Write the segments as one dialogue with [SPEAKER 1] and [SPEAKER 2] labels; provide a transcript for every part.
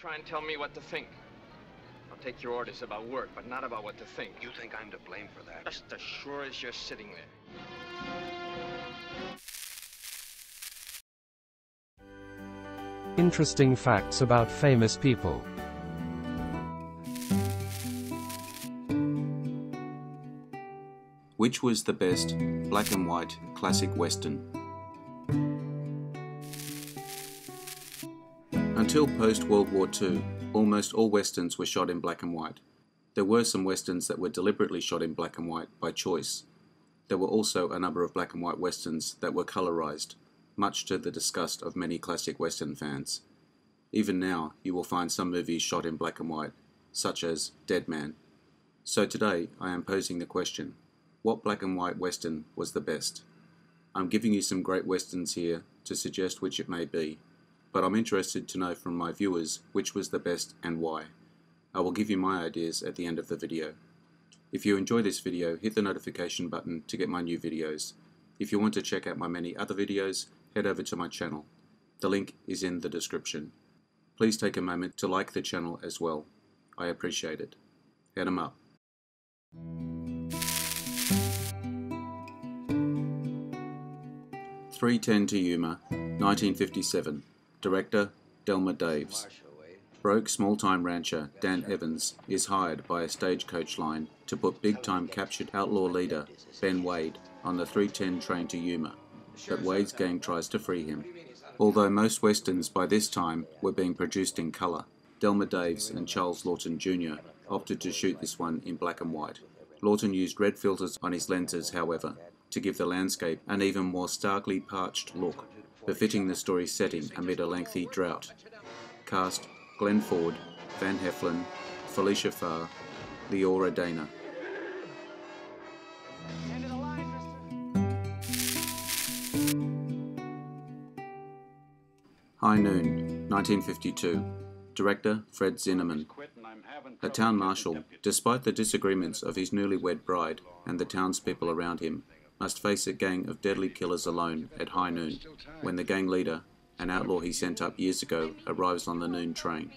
[SPEAKER 1] try and tell me what to think. I'll take your orders about work, but not about what to think.
[SPEAKER 2] You think I'm to blame for that?
[SPEAKER 1] Just as sure as you're sitting there.
[SPEAKER 3] Interesting facts about famous people.
[SPEAKER 4] Which was the best black and white classic western? Until post-World War II, almost all westerns were shot in black and white. There were some westerns that were deliberately shot in black and white by choice. There were also a number of black and white westerns that were colorized, much to the disgust of many classic western fans. Even now, you will find some movies shot in black and white, such as Dead Man. So today, I am posing the question, what black and white western was the best? I'm giving you some great westerns here to suggest which it may be, but I'm interested to know from my viewers which was the best and why. I will give you my ideas at the end of the video. If you enjoy this video, hit the notification button to get my new videos. If you want to check out my many other videos, head over to my channel. The link is in the description. Please take a moment to like the channel as well. I appreciate it. Head 'em up. .310 to Yuma, 1957. Director, Delmer Daves. Broke small-time rancher Dan Evans is hired by a stagecoach line to put big-time captured outlaw leader Ben Wade on the 310 train to Yuma, but Wade's gang tries to free him. Although most westerns by this time were being produced in colour, Delmer Daves and Charles Lawton Jr. opted to shoot this one in black and white. Lawton used red filters on his lenses, however, to give the landscape an even more starkly parched look, befitting the story's setting amid a lengthy drought. Cast: Glenn Ford, Van Heflin, Felicia Farr, Leora Dana. High Noon, 1952. Director, Fred Zinnemann. A town marshal, despite the disagreements of his newlywed bride and the townspeople around him, must face a gang of deadly killers alone at high noon, when the gang leader, an outlaw he sent up years ago, arrives on the noon train.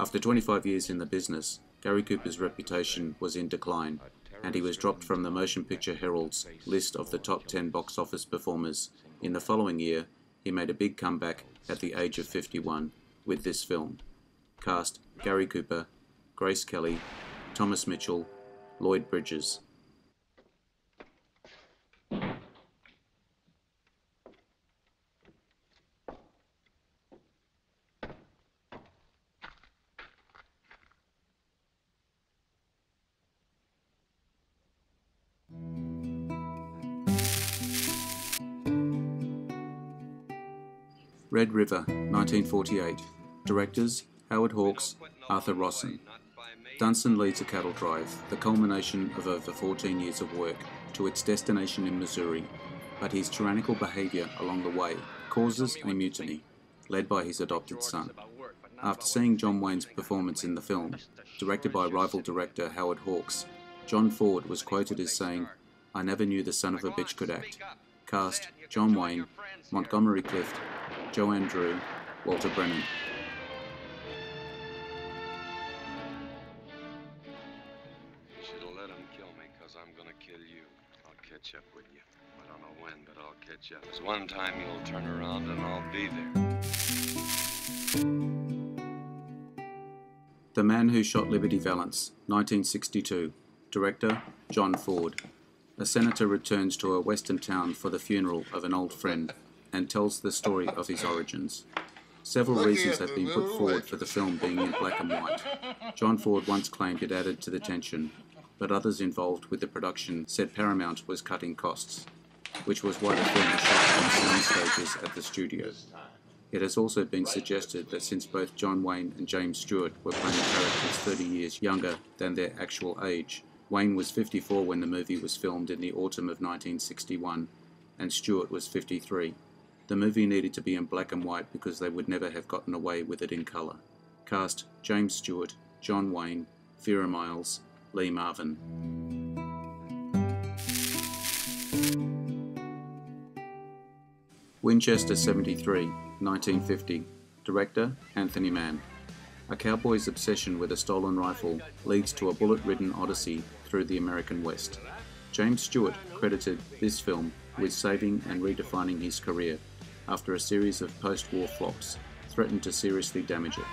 [SPEAKER 4] After 25 years in the business, Gary Cooper's reputation was in decline, and he was dropped from the Motion Picture Herald's list of the top 10 box office performers. In the following year, he made a big comeback at the age of 51 with this film. Cast: Gary Cooper, Grace Kelly, Thomas Mitchell, Lloyd Bridges. Red River, 1948. Directors, Howard Hawks, Arthur Rosson. Dunson leads a cattle drive, the culmination of over 14 years of work, to its destination in Missouri, but his tyrannical behaviour along the way causes a mutiny, led by his adopted son. After seeing John Wayne's performance in the film, directed by rival director Howard Hawks, John Ford was quoted as saying, "I never knew the son of a bitch could act." Cast: John Wayne, Montgomery Clift, Joanne Drew, Walter Brennan.
[SPEAKER 2] You should have let him kill me, because I'm going to kill you. I'll catch up with you. I don't know when, but I'll catch up. There's one time you'll turn around and I'll be there.
[SPEAKER 4] The Man Who Shot Liberty Valance, 1962. Director, John Ford. A senator returns to a western town for the funeral of an old friend and tells the story of his origins. Several reasons have been put forward for the film being in black and white. John Ford once claimed it added to the tension, but others involved with the production said Paramount was cutting costs, which was why the film was shot on sound stages at the studio. It has also been suggested that since both John Wayne and James Stewart were playing characters 30 years younger than their actual age, Wayne was 54 when the movie was filmed in the autumn of 1961, and Stewart was 53. The movie needed to be in black and white because they would never have gotten away with it in colour. Cast: James Stewart, John Wayne, Vera Miles, Lee Marvin. Winchester 73, 1950. Director, Anthony Mann. A cowboy's obsession with a stolen rifle leads to a bullet-ridden Odyssey through the American West. James Stewart credited this film with saving and redefining his career after a series of post-war flops threatened to seriously damage it.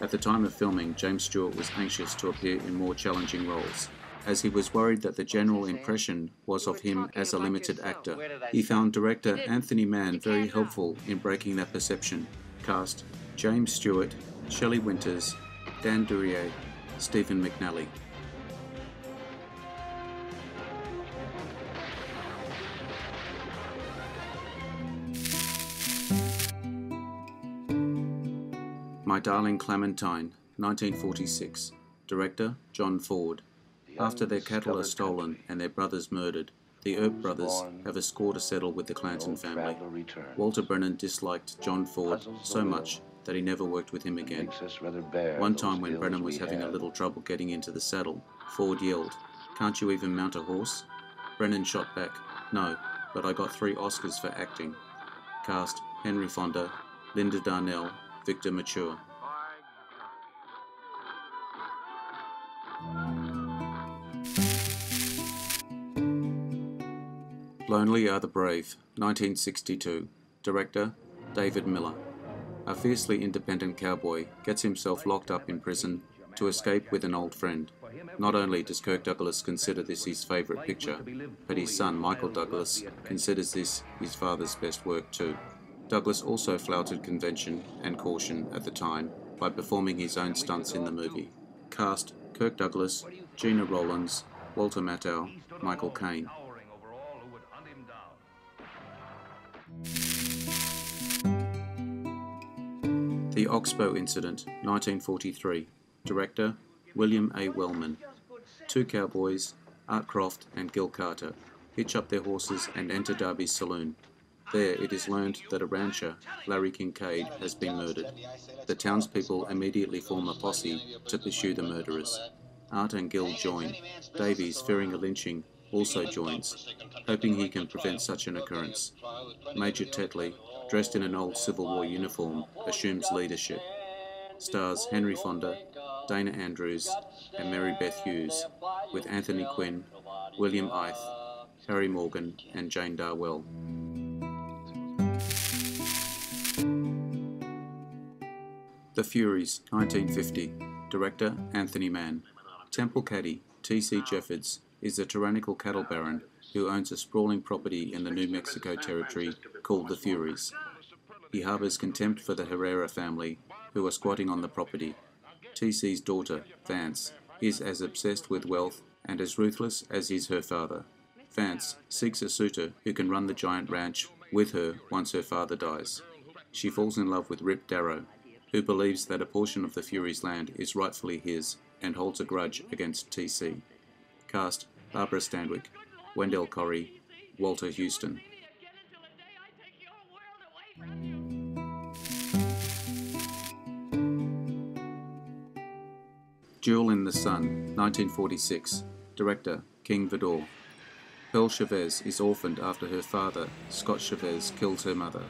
[SPEAKER 4] At the time of filming, James Stewart was anxious to appear in more challenging roles, as he was worried that the general impression was of him as a limited actor. He found director Anthony Mann very helpful in breaking that perception. Cast: James Stewart, Shelley Winters, Dan Duryea, Stephen McNally. My Darling Clementine, 1946. Director John Ford. After their cattle are stolen and their brothers murdered, the Earp brothers have a score to settle with the Clanton family. Walter Brennan disliked John Ford so much that he never worked with him again. One time when Brennan was having a little trouble getting into the saddle, Ford yelled, "Can't you even mount a horse?" Brennan shot back, "No, but I got 3 Oscars for acting." Cast: Henry Fonda, Linda Darnell, Victor Mature. Lonely Are the Brave, 1962. Director David Miller. A fiercely independent cowboy gets himself locked up in prison to escape with an old friend. Not only does Kirk Douglas consider this his favourite picture, but his son Michael Douglas considers this his father's best work too. Douglas also flouted convention and caution at the time by performing his own stunts in the movie. Cast: Kirk Douglas, Gina Rowlands, Walter Matthau, Michael Caine. The Oxbow Incident, 1943. Director William A. Wellman. 2 cowboys, Art Croft and Gil Carter, hitch up their horses and enter Darby's saloon. There it is learned that a rancher, Larry Kincaid, has been murdered. The townspeople immediately form a posse to pursue the murderers. Art and Gil join. Davies, fearing a lynching, also joins, hoping he can prevent such an occurrence. Major Tetley, dressed in an old Civil War uniform, assumes leadership. Stars Henry Fonda, Dana Andrews, and Mary Beth Hughes, with Anthony Quinn, William Ith, Harry Morgan, and Jane Darwell. The Furies, 1950. Director Anthony Mann. Temple Caddy T.C. Jeffords is a tyrannical cattle baron who owns a sprawling property in the New Mexico Territory called the Furies. He harbours contempt for the Herrera family, who are squatting on the property. T.C.'s daughter, Vance, is as obsessed with wealth and as ruthless as is her father. Vance seeks a suitor who can run the giant ranch with her once her father dies. She falls in love with Rip Darrow, who believes that a portion of the Furies' land is rightfully his and holds a grudge against T.C. Cast: Barbara Stanwyck, Wendell Corrie, Walter Houston. Duel in the Sun, 1946. Director King Vidor. Pearl Chavez is orphaned after her father, Scott Chavez, kills her mother.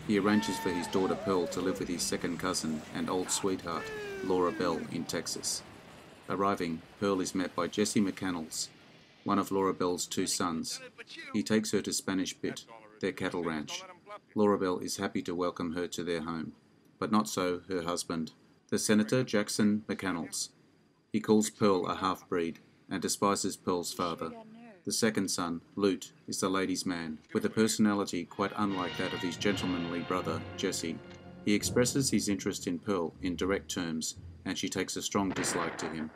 [SPEAKER 4] He arranges for his daughter Pearl to live with his second cousin and old sweetheart, Laura Bell, in Texas. Arriving, Pearl is met by Jesse McCannels, one of Laura Bell's 2 sons. He takes her to Spanish Bit, their cattle ranch. Laura Bell is happy to welcome her to their home, but not so her husband, the Senator Jackson McCannels. He calls Pearl a half-breed and despises Pearl's father. The second son, Lute, is the ladies' man, with a personality quite unlike that of his gentlemanly brother, Jesse. He expresses his interest in Pearl in direct terms, and she takes a strong dislike to him.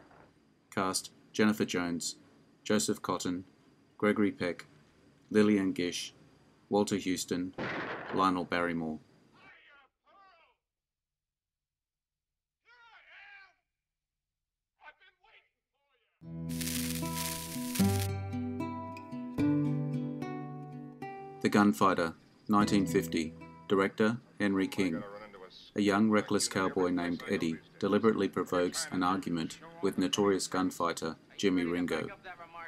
[SPEAKER 4] Cast: Jennifer Jones, Joseph Cotton, Gregory Peck, Lillian Gish, Walter Houston, Lionel Barrymore. The Gunfighter, 1950. Director Henry King. A young, reckless cowboy named Eddie deliberately provokes an argument with notorious gunfighter Jimmy Ringo,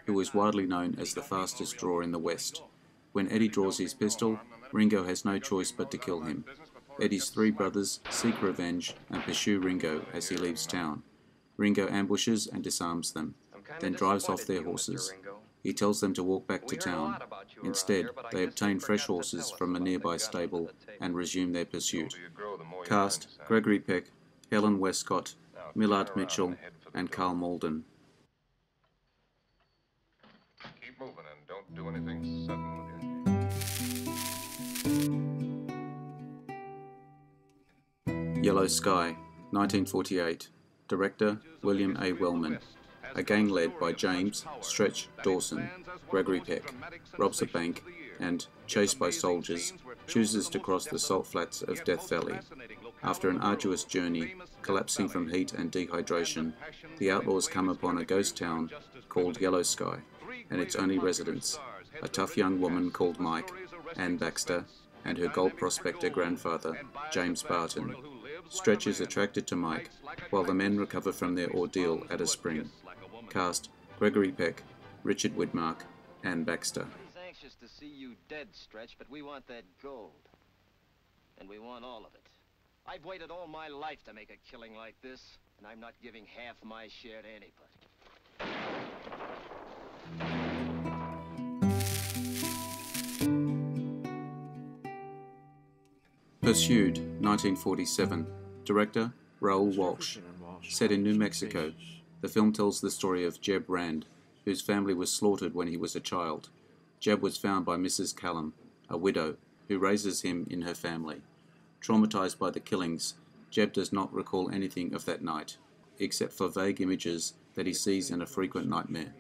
[SPEAKER 4] who is widely known as the fastest drawer in the West. When Eddie draws his pistol, Ringo has no choice but to kill him. Eddie's three brothers seek revenge and pursue Ringo as he leaves town. Ringo ambushes and disarms them, then drives off their horses. He tells them to walk back to town. Instead, they obtain fresh horses from a nearby stable and resume their pursuit. Cast: Gregory Peck, Helen Westcott, Millard Mitchell, and Carl Malden.
[SPEAKER 5] Keep moving and don't do anything sudden with your...
[SPEAKER 4] Yellow Sky, 1948. Director: William A. Wellman. A gang led by James Stretch Dawson, Gregory Peck, robs a bank and, chased by soldiers, chooses to cross the salt flats of Death Valley. After an arduous journey, collapsing from heat and dehydration, the outlaws come upon a ghost town called Yellow Sky, and its only residents, a tough young woman called Mike, Ann Baxter, and her gold prospector grandfather, James Barton. Stretch is attracted to Mike, while the men recover from their ordeal at a spring. Cast: Gregory Peck, Richard Widmark, Ann Baxter.
[SPEAKER 6] He's anxious to see you dead, Stretch, but we want that gold. And we want all of it. I've waited all my life to make a killing like this, and I'm not giving half my share to anybody.
[SPEAKER 4] Pursued, 1947. Director: Raoul Walsh. Set in New Mexico, the film tells the story of Jeb Rand, whose family was slaughtered when he was a child. Jeb was found by Mrs. Callum, a widow, who raises him in her family. Traumatized by the killings, Jeb does not recall anything of that night, except for vague images that he sees in a frequent nightmare.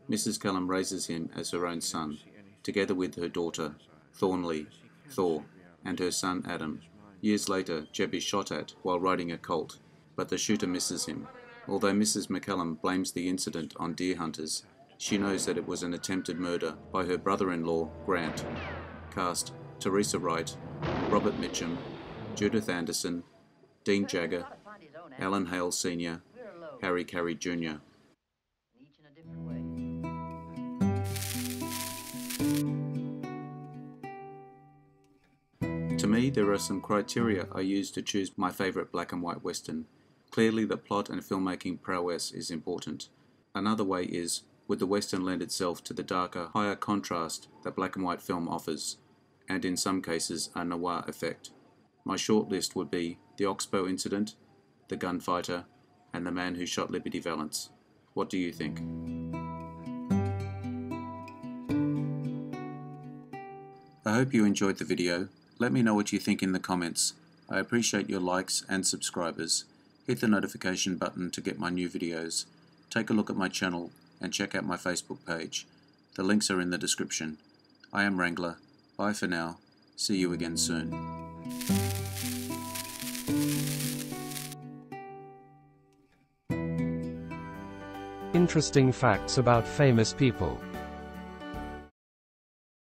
[SPEAKER 4] Mrs. Callum raises him as her own son, together with her daughter, Thornley, Thor, and her son Adam. Years later, Jeb is shot at while riding a colt, but the shooter misses him. Although Mrs. McCallum blames the incident on deer hunters, she knows that it was an attempted murder by her brother-in-law, Grant. Cast: Teresa Wright, Robert Mitchum, Judith Anderson, Dean Jagger, Alan Hale Sr., Harry Carey Jr. To me, there are some criteria I use to choose my favourite black and white Western. Clearly, the plot and filmmaking prowess is important. Another way is, would the Western lend itself to the darker, higher contrast that black and white film offers, and in some cases a noir effect. My short list would be The Oxbow Incident, The Gunfighter, and The Man Who Shot Liberty Valance. What do you think? I hope you enjoyed the video. Let me know what you think in the comments. I appreciate your likes and subscribers. Hit the notification button to get my new videos. Take a look at my channel and check out my Facebook page. The links are in the description. I am Wrangler. Bye for now. See you again soon.
[SPEAKER 3] Interesting facts about famous people.